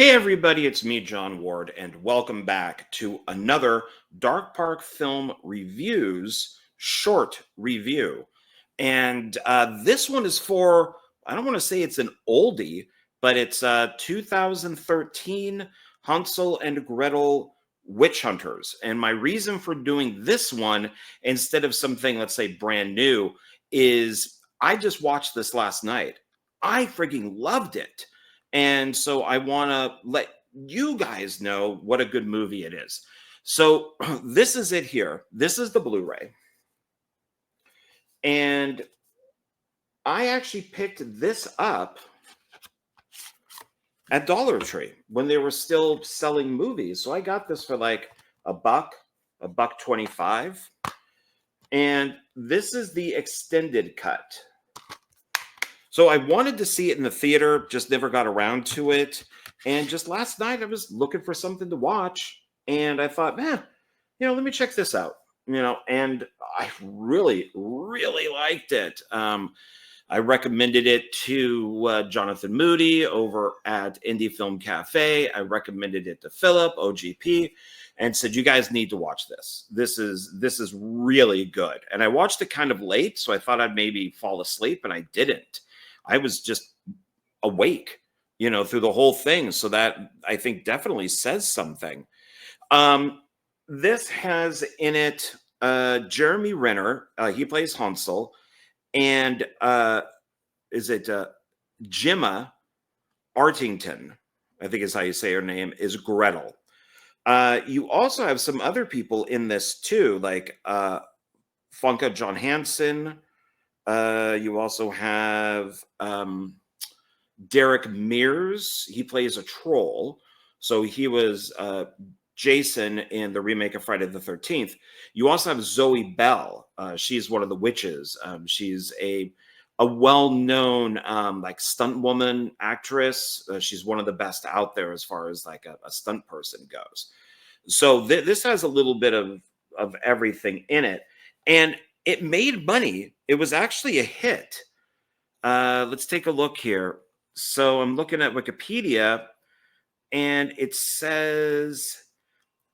Hey everybody, it's me, John Ward, and welcome back to another Dark Park Film Reviews short review. And this one is for, I don't want to say it's an oldie, but it's 2013 Hansel and Gretel Witch Hunters. And my reason for doing this one instead of something, let's say, brand new is I just watched this last night. I freaking loved it. And so I want to let you guys know what a good movie it is. So this is it here. This is the Blu-ray. And I actually picked this up at Dollar Tree when they were still selling movies. So I got this for like a buck $1.25. And this is the extended cut. So I wanted to see it in the theater, just never got around to it. And just last night, I was looking for something to watch. And I thought, man, let me check this out. And I really, really liked it. I recommended it to Jonathan Moody over at Indie Film Cafe. I recommended it to Philip, OGP, and said, you guys need to watch this. This is really good. And I watched it kind of late, so I thought I'd maybe fall asleep, and I didn't. I was just awake, through the whole thing. So that I think definitely says something. This has in it Jeremy Renner. He plays Hansel. And Gemma Artington, I think is how you say her name, is Gretel. You also have some other people in this too, like Funka Johansson. You also have Derek Mears. He plays a troll. So he was Jason in the remake of Friday the 13th. You also have Zoe Bell. She's one of the witches. She's a well-known like stunt woman actress. She's one of the best out there as far as like a stunt person goes. So this has a little bit of everything in it. And it made money. It was actually a hit. Let's take a look here. So I'm looking at Wikipedia, and it says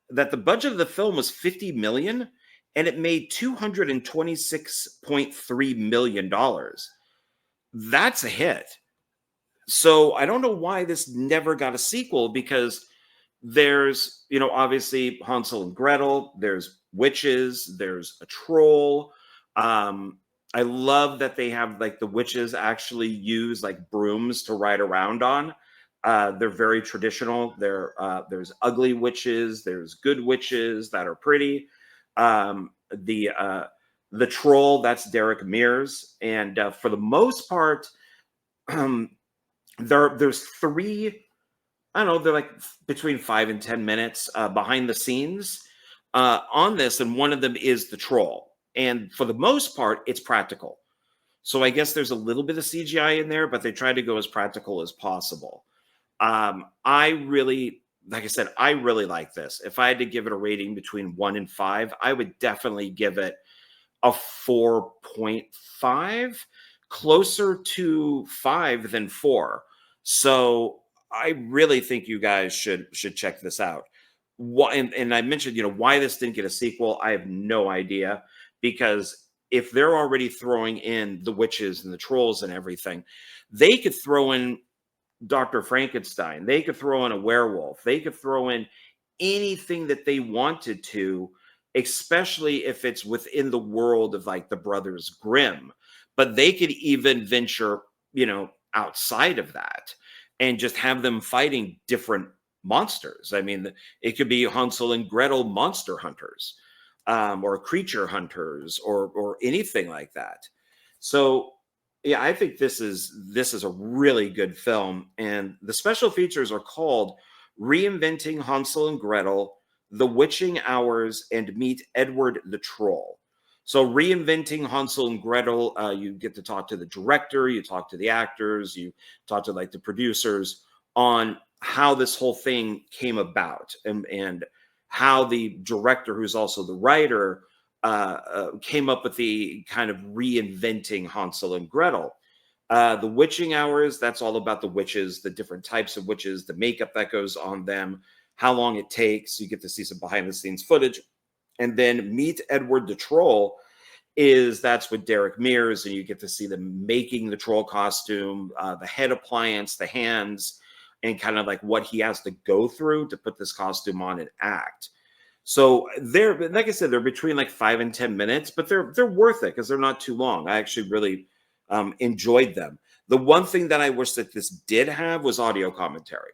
that the budget of the film was $50 million, and it made $226.3 million. That's a hit. So I don't know why this never got a sequel, because there's, obviously Hansel and Gretel, there's witches, there's a troll. I love that they have like the witches actually use like brooms to ride around on. They're very traditional. There's ugly witches, there's good witches that are pretty. The troll, that's Derek Mears, and for the most part, there's three. I don't know, they're like between 5 and 10 minutes behind the scenes on this, and one of them is the troll. And for the most part, it's practical. So I guess there's a little bit of CGI in there, but they try to go as practical as possible. I really like this. If I had to give it a rating between 1 and 5, I would definitely give it a 4.5, closer to 5 than 4. So I really think you guys should check this out. And I mentioned, why this didn't get a sequel. I have no idea, because if they're already throwing in the witches and the trolls and everything, they could throw in Dr. Frankenstein. They could throw in a werewolf. They could throw in anything that they wanted to, especially if it's within the world of like the Brothers Grimm. But they could even venture, outside of that and just have them fighting different monsters. I mean, it could be Hansel and Gretel monster hunters, or creature hunters, or anything like that. So yeah, I think this is a really good film, and the special features are called Reinventing Hansel and Gretel, The Witching Hours, and Meet Edward the Troll. So Reinventing Hansel and Gretel, you get to talk to the director, you talk to the actors, you talk to like the producers on how this whole thing came about, and how the director, who's also the writer, came up with the kind of reinventing Hansel and Gretel. The witching hours, that's all about the witches, the different types of witches, the makeup that goes on them, how long it takes. You get to see some behind the scenes footage. And then Meet Edward the Troll that's with Derek Mears, and you get to see them making the troll costume, the head appliance, the hands, and kind of like what he has to go through to put this costume on and act. So they're, like I said, they're between like 5 and 10 minutes, but they're worth it because they're not too long. I actually really enjoyed them. The one thing that I wish that this did have was audio commentary.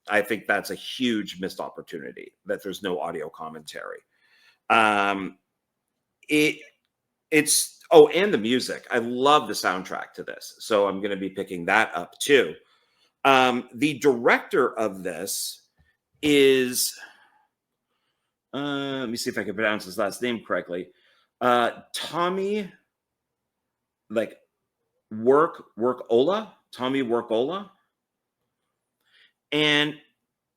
I think that's a huge missed opportunity that there's no audio commentary. It's and the music. I love the soundtrack to this, so I'm going to be picking that up too. The director of this is let me see if I can pronounce his last name correctly. Tommy, like Tommy Workola. And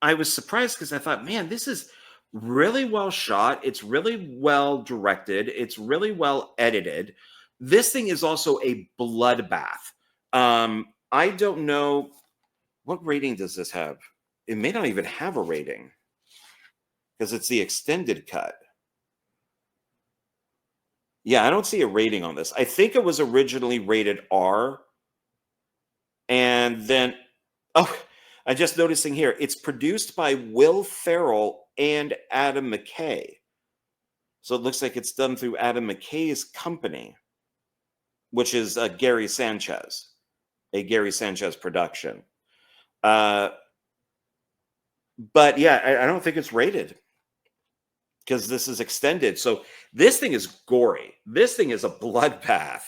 I was surprised because I thought, man, this is really well shot. It's really well directed. It's really well edited. This thing is also a bloodbath. I don't know, what rating does this have? It may not even have a rating because it's the extended cut. Yeah, I don't see a rating on this. I think it was originally rated R. And then, I'm just noticing here, it's produced by Will Ferrell and Adam McKay. So it looks like it's done through Adam McKay's company, which is Gary Sanchez, a Gary Sanchez production. But yeah, I don't think it's rated because this is extended. So this thing is gory. This thing is a bloodbath.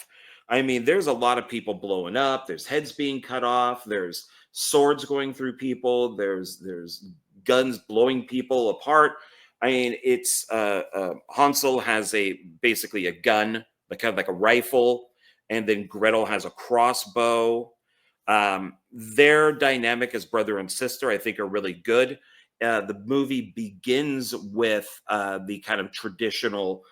I mean, there's a lot of people blowing up. There's heads being cut off. There's swords going through people. There's guns blowing people apart. I mean, it's Hansel has basically a gun, kind of like a rifle, and then Gretel has a crossbow. Their dynamic as brother and sister, I think, are really good. The movie begins with the kind of traditional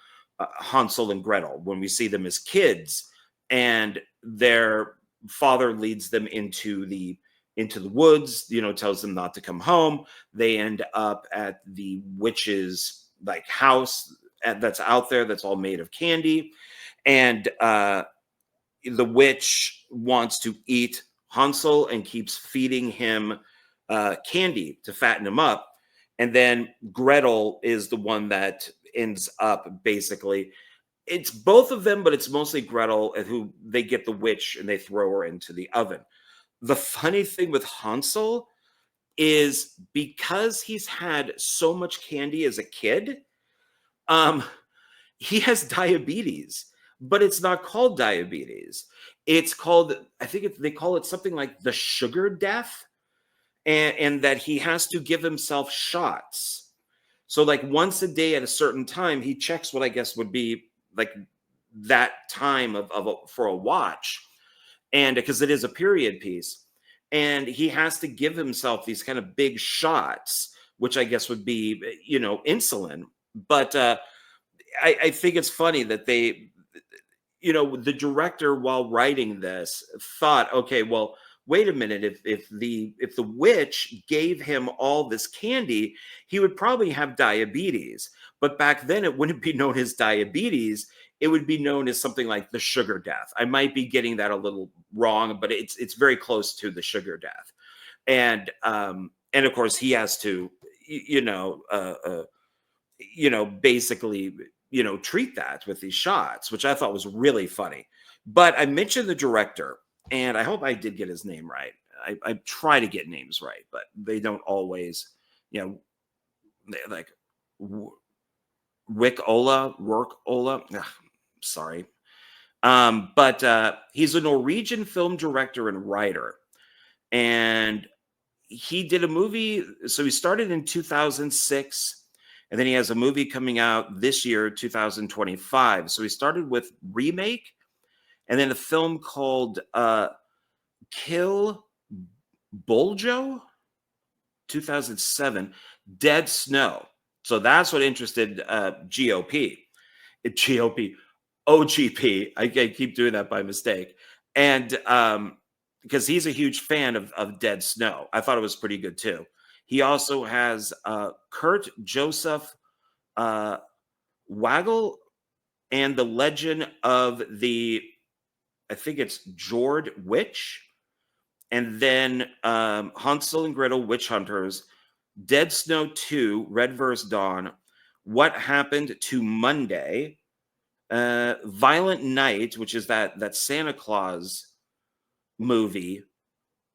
Hansel and Gretel when we see them as kids, and their father leads them into the woods, tells them not to come home. They end up at the witch's like house that's out there that's all made of candy, and the witch wants to eat Hansel and keeps feeding him candy to fatten him up. And then Gretel is the one that ends up basically, it's both of them, but it's mostly Gretel who they get the witch and they throw her into the oven. The funny thing with Hansel is because he's had so much candy as a kid, he has diabetes, but it's not called diabetes. It's called, I think they call it something like the sugar death, and that he has to give himself shots. So like once a day at a certain time, he checks what I guess would be like that time for a watch. And because it is a period piece, and he has to give himself these kind of big shots, which I guess would be, insulin. But I think it's funny that they, the director, while writing this, thought, okay, well, wait a minute, if the witch gave him all this candy, he would probably have diabetes. But back then, it wouldn't be known as diabetes. It would be known as something like the sugar death. I might be getting that a little wrong, but it's very close to the sugar death. And of course, he has to, basically, treat that with these shots, which I thought was really funny. But I mentioned the director, and I hope I did get his name right. I try to get names right, but they don't always, like Rourke Ola. Sorry. But he's a Norwegian film director and writer. And he did a movie. So he started in 2006. And then he has a movie coming out this year, 2025. So he started with Remake, and then a film called Kill Boljo, 2007, Dead Snow. So that's what interested GOP. OGP. I keep doing that by mistake. And because he's a huge fan of Dead Snow. I thought it was pretty good too. He also has Kurt Joseph Waggle and the Legend of the, I think it's Jord Witch, and then Hansel and Gretel Witch Hunters, Dead Snow 2, Red vs. Dawn, What Happened to Monday, Violent Night, which is that Santa Claus movie,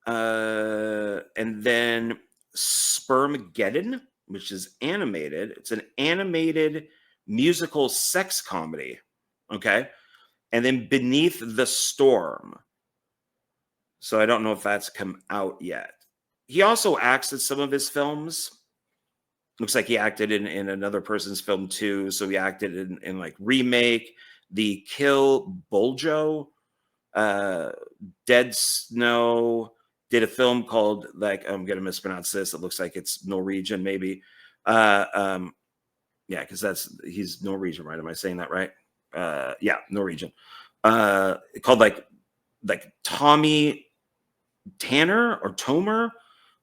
and then Spermageddon, which is animated. It's an animated musical sex comedy. Okay. And then Beneath the Storm. So I don't know if that's come out yet. He also acts in some of his films. Looks like he acted in another person's film too. So he acted in like Remake, The Kill Boljo, Dead Snow, did a film called, like, I'm gonna mispronounce this. It looks like it's Norwegian, maybe. Yeah, because he's Norwegian, right? Am I saying that right? Yeah, Norwegian. Called like Tommy Tanner or Tomer.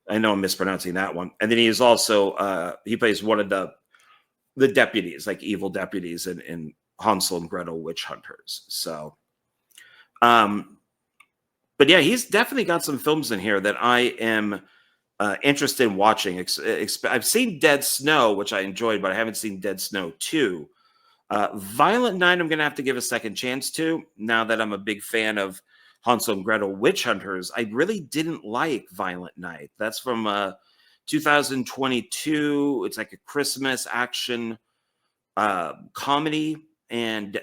I know I'm mispronouncing that one. And then he is also he plays one of the deputies, like evil deputies in Hansel and Gretel Witch Hunters. So but yeah, he's definitely got some films in here that I am interested in watching. I've seen Dead Snow, which I enjoyed, but I haven't seen Dead Snow 2. Violent Night, I'm going to have to give a second chance to, now that I'm a big fan of Hansel and Gretel Witch Hunters. I really didn't like Violent Night. That's from 2022. It's like a Christmas action comedy, and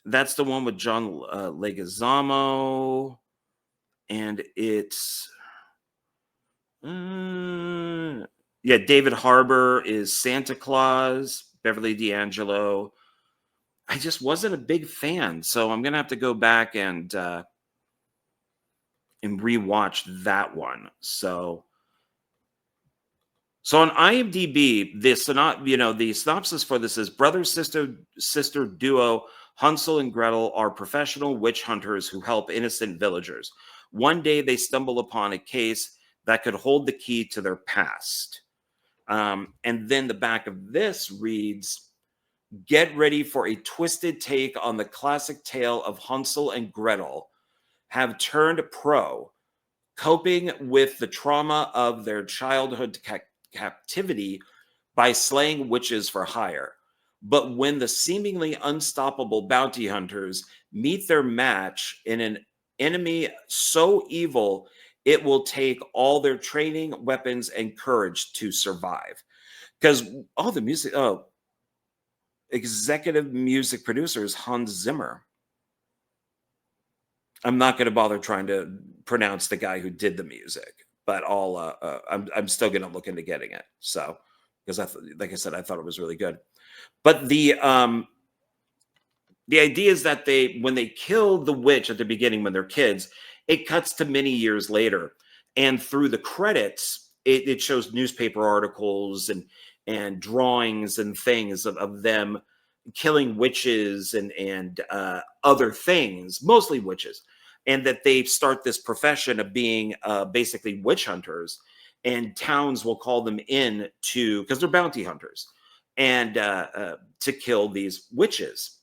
that's the one with John Leguizamo, and it's yeah, David Harbour is Santa Claus, Beverly D'Angelo. I just wasn't a big fan, so I'm gonna have to go back and rewatch that one. So on IMDb, the synopsis for this is: brother sister duo Hansel and Gretel are professional witch hunters who help innocent villagers. One day they stumble upon a case that could hold the key to their past. And then the back of this reads, get ready for a twisted take on the classic tale of Hansel and Gretel have turned pro, coping with the trauma of their childhood captivity by slaying witches for hire. But when the seemingly unstoppable bounty hunters meet their match in an enemy so evil, it will take all their training, weapons, and courage to survive. Because all the music, executive music producer is Hans Zimmer. I'm not going to bother trying to pronounce the guy who did the music, but I'm still going to look into getting it. So, because like I said, I thought it was really good. But the idea is that when they kill the witch at the beginning when they're kids, it cuts to many years later, and through the credits, it shows newspaper articles and drawings and things of them killing witches and other things, mostly witches, and that they start this profession of being basically witch hunters, and towns will call them in because they're bounty hunters, and to kill these witches.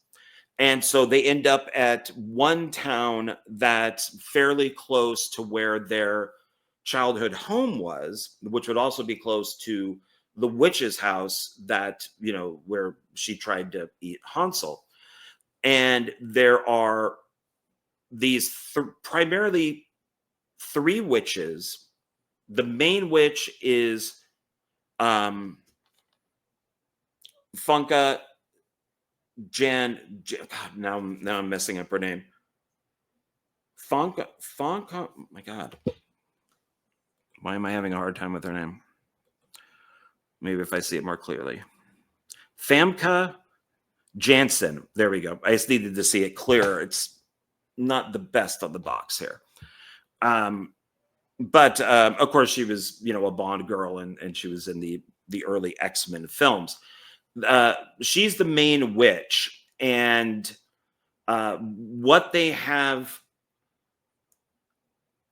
And so they end up at one town that's fairly close to where their childhood home was, which would also be close to the witch's house that, where she tried to eat Hansel. And there are these primarily three witches. The main witch is Funka God, now I'm messing up her name. Funka, oh my God. Why am I having a hard time with her name? Maybe if I see it more clearly. Famke Janssen. There we go. I just needed to see it clearer. It's not the best on the box here. But of course, she was, a Bond girl, and she was in the early X-Men films. She's the main witch, and what they have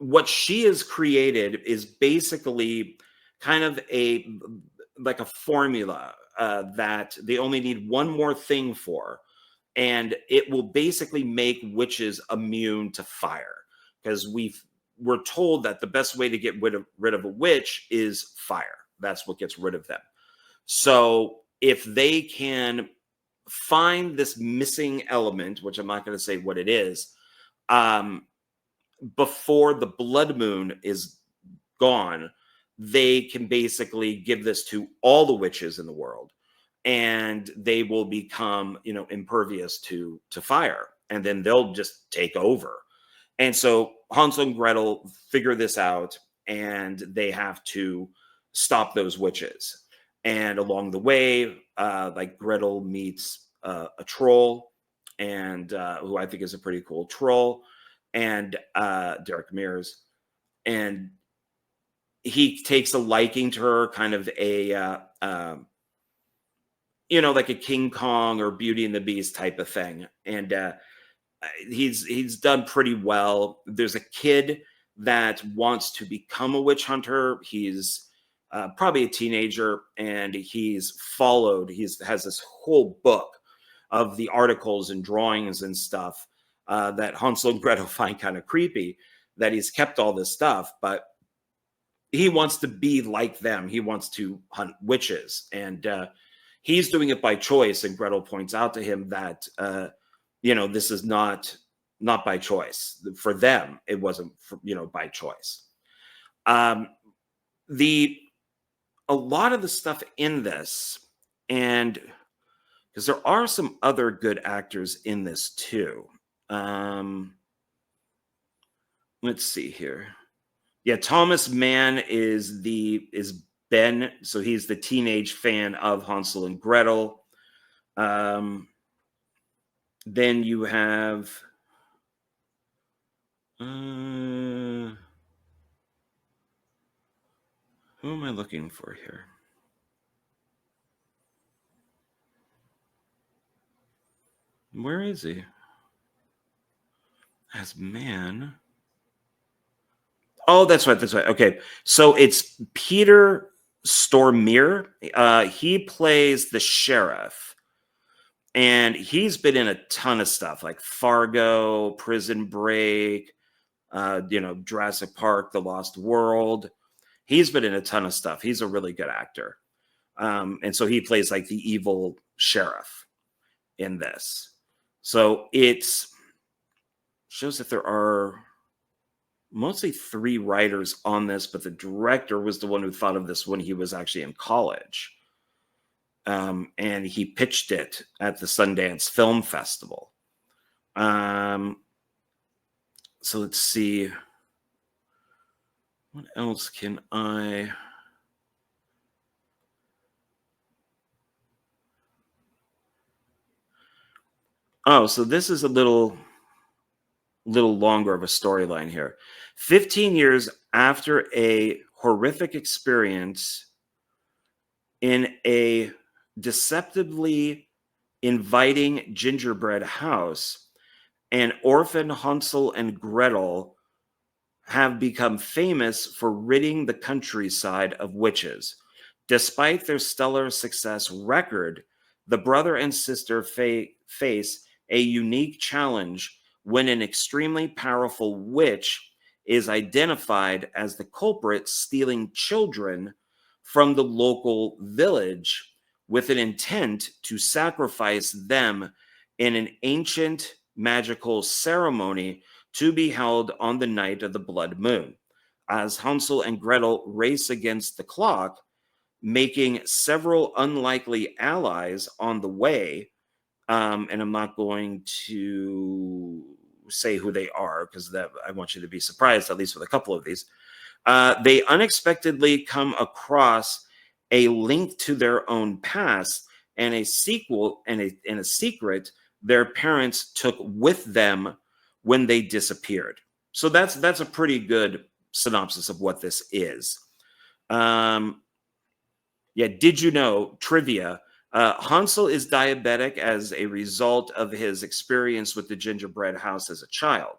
what she has created is basically kind of a like a formula that they only need one more thing for, and it will basically make witches immune to fire, because we're told that the best way to get rid of a witch is fire. That's what gets rid of them. So if they can find this missing element, which I'm not going to say what it is, um, before the blood moon is gone, they can basically give this to all the witches in the world, and they will become, impervious to fire, and then they'll just take over. And so Hansel and Gretel figure this out, and they have to stop those witches. And along the way, like Gretel meets a troll, and who I think is a pretty cool troll, and Derek Mears, and he takes a liking to her, kind of like a King Kong or Beauty and the Beast type of thing. And he's done pretty well. There's a kid that wants to become a witch hunter. He's probably a teenager, and he's has this whole book of the articles and drawings and stuff that Hansel and Gretel find kind of creepy, that he's kept all this stuff, but he wants to be like them. He wants to hunt witches, and he's doing it by choice. And Gretel points out to him that this is not by choice. For them, it wasn't by choice. A lot of the stuff in this, and because there are some other good actors in this too. Let's see here. Yeah, Thomas Mann is Ben, so he's the teenage fan of Hansel and Gretel. Then you have who am I looking for here? Where is he? As Man. Oh, that's right. Okay. So it's Peter Stormare. He plays the sheriff, and he's been in a ton of stuff like Fargo, Prison Break, Jurassic Park, The Lost World. He's been in a ton of stuff. He's a really good actor. And so he plays like the evil sheriff in this. So it shows that there are mostly 3 writers on this, but the director was the one who thought of this when he was actually in college. And he pitched it at the Sundance Film Festival. So let's see. What else can I... Oh, so this is a little longer of a storyline here. 15 years after a horrific experience in a deceptively inviting gingerbread house, an orphan Hansel and Gretel have become famous for ridding the countryside of witches. Despite their stellar success record, the brother and sister face a unique challenge when an extremely powerful witch is identified as the culprit, stealing children from the local village with an intent to sacrifice them in an ancient magical ceremony to be held on the night of the blood moon. As Hansel and Gretel race against the clock, making several unlikely allies on the way, and I'm not going to say who they are because I want you to be surprised, at least with a couple of these. They unexpectedly come across a link to their own past and a sequel and a secret their parents took with them when they disappeared. So that's a pretty good synopsis of what this is. Yeah, did you know, trivia, Hansel is diabetic as a result of his experience with the gingerbread house as a child.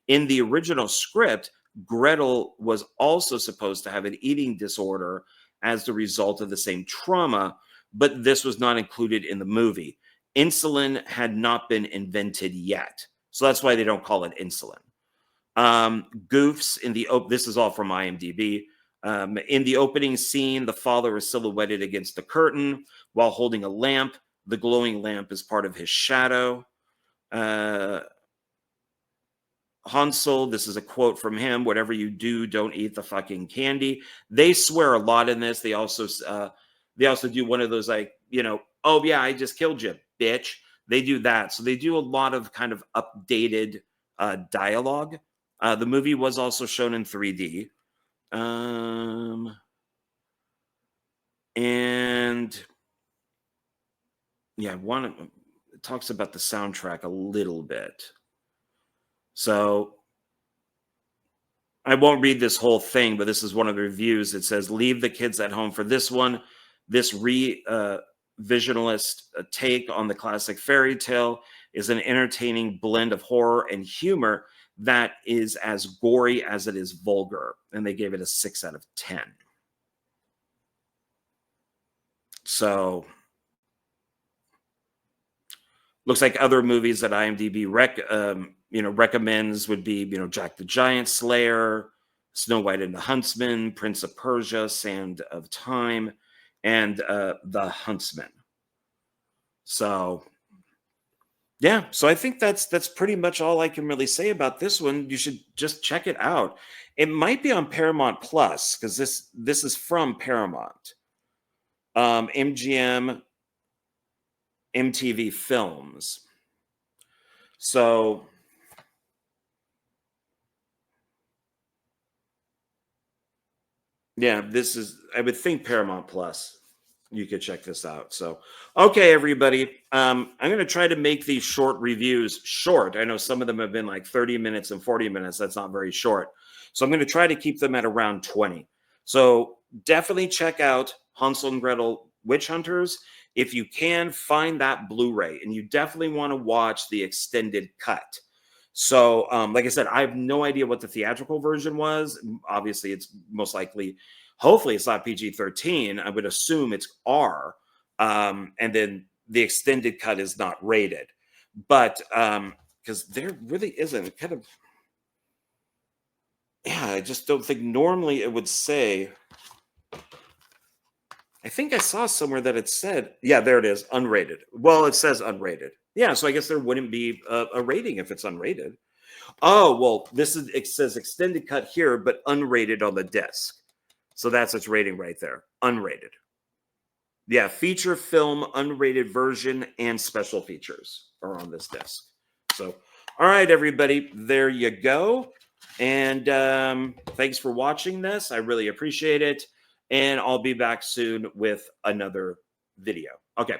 In the original script, Gretel was also supposed to have an eating disorder as the result of the same trauma, but this was not included in the movie. Insulin had not been invented yet, so that's why they don't call it insulin. Goofs in the this is all from IMDb. In the opening scene, the father is silhouetted against the curtain while holding a lamp. The glowing lamp is part of his shadow. Hansel, this is a quote from him: "Whatever you do, don't eat the fucking candy." They swear a lot in this. They also do one of those, like, "Oh yeah, I just killed you, bitch." They do that. So they do a lot of kind of updated dialogue. The movie was also shown in 3D. And yeah, it talks about the soundtrack a little bit. So I won't read this whole thing, but this is one of the reviews. It says, "Leave the kids at home for this one. This visionalist take on the classic fairy tale is an entertaining blend of horror and humor that is as gory as it is vulgar." And they gave it a 6 out of 10. So looks like other movies that IMDb recommends would be, Jack the Giant Slayer, Snow White and the Huntsman, Prince of Persia, Sand of Time, and The Huntsman. So yeah, so I think that's pretty much all I can really say about this one. You should just check it out. It might be on Paramount Plus, because this is from Paramount. MGM, MTV Films. So yeah, this is, I would think, Paramount Plus. You could check this out. So, okay, everybody. I'm going to try to make these short reviews short. I know some of them have been like 30 minutes and 40 minutes. That's not very short. So I'm going to try to keep them at around 20. So definitely check out Hansel and Gretel Witch Hunters. If you can, find that Blu-ray, and you definitely want to watch the extended cut. So, like I said, I have no idea what the theatrical version was. Obviously, it's most likely, hopefully, it's not PG-13. I would assume it's R. And then the extended cut is not rated. But because there really isn't, kind of, yeah, I just don't think normally it would say. I think I saw somewhere that it said, yeah, there it is, unrated. Well, it says unrated. Yeah, so I guess there wouldn't be a rating if it's unrated. Oh, well, it says extended cut here, but unrated on the disc. So that's its rating right there, unrated. Yeah, feature film, unrated version, and special features are on this disc. So, all right, everybody, there you go. And thanks for watching this. I really appreciate it. And I'll be back soon with another video. Okay.